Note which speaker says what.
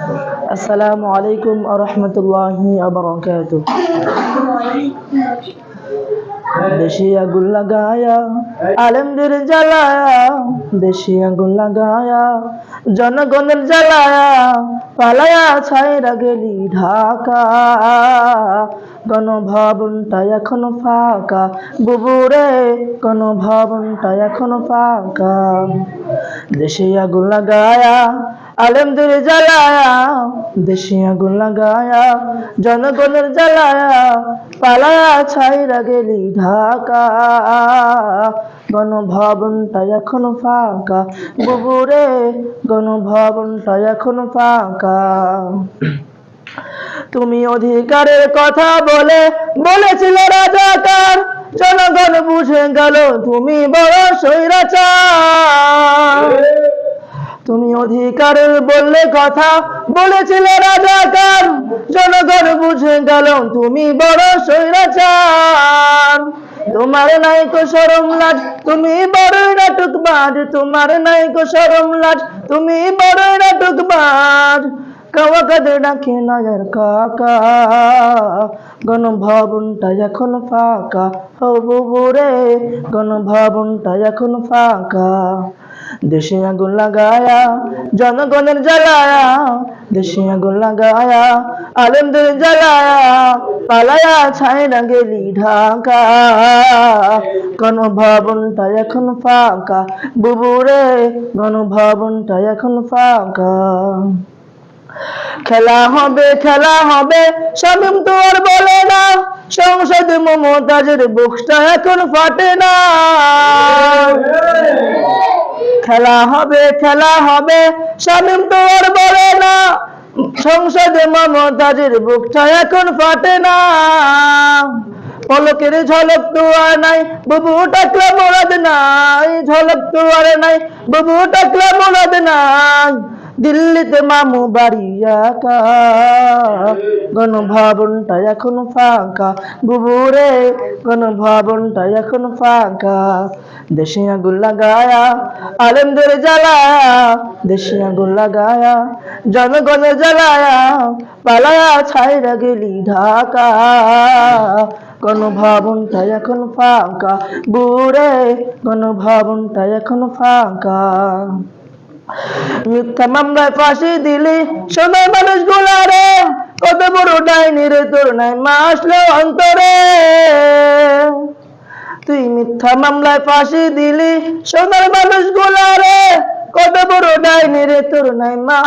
Speaker 1: আসসালামু আলাইকুম ওয়া রাহমাতুল্লাহি ওয়া বারাকাতুহু। দেশে আগুন লাগায়া আলেমদের জ্বালায়া, দেশে আগুন লাগায়া জনগণের জ্বালায়া, পালায়া ছাইরা গেলি ঢাকা। গণভবনটা এখনো ফাঁকা বুবুরে, গণভবনটা এখনো ফাঁকা। দেশে আগুন লাগায়া আলেমদের জ্বালায়া, দেশে আগুন লাগায়া জনগণের জ্বালায়া, পালায়া ছাইরা গেলি ঢাকা। গণভবনটা এখনো ফাঁকা বুবুরে, গণভবনটা এখনো ফাঁকা। তুমি অধিকারের কথা বলেছিলে রাজাকার, জনগণ বুঝে গেল তুমি বড় স্বৈরাচার। তুমি অধিকারের বলেছিলে রাজাকার, জনগণ বুঝে গেল তুমি বড় স্বৈরাচার। তোমার নাইকো শরম লাজ, তুমি বড় নাটকবাজ, তোমার নাইকো শরম লাজ, তুমি বড় নাটকবাজ। কাওয়া কাদের ডাকে নায়ের কাকা, গণভবনটা এখন ফাঁকা ও বুবুরে, গণভবনটা এখন ফাঁকা। দেশে আগুন লাগায়া জনগণের জ্বালায়া, দেশে আগুন লাগায়া আলেমদের জ্বালায়া, পালায়া ছাইরা গেলি ঢাকা। গণভবনটা এখন ফাঁকা বুবুরে, গণভবনটা এখন ফাঁকা। খেলা হবে শামীম তো আর বলে না, সংসদে মমতাজের বুকটা এখন ফাটে না। খেলা হবে শামীম তো আর বলে না, সংসদে মমতাজের বুকটা এখন ফাটে না। পলকের ঝলক তো আর নাই, বুবু টাকলা মোরাদ নাই, ঝলক তো আর নাই, বুবু টাকলা মোরাদ নাই। দিল্লিতে মামু বাড়ি একা, গণভবনটা এখন ফাঁকা বুবুরে, গণভবনটা এখন ফাঁকা। দেশে আগুন লাগায়া আলেমদের জ্বালায়া, দেশে আগুন লাগায়া জনগণের জ্বালায়া, পালায়া ছাইরা গেলি ঢাকা। গণভবনটা এখন ফাঁকা বুবুরে, গণভবনটা এখন ফাঁকা। মিথ্যা মামলায় ফাঁসি দিলি সময় মানুষ গুলারে, কত বড় ডাইনি রে তোর নাই মা আসলো অন্তরে। তুই মিথ্যা মামলায় ফাঁসি দিলি সোনার মানুষ গুলারে, কত বড় ডাইনি রে তোর নাই মা।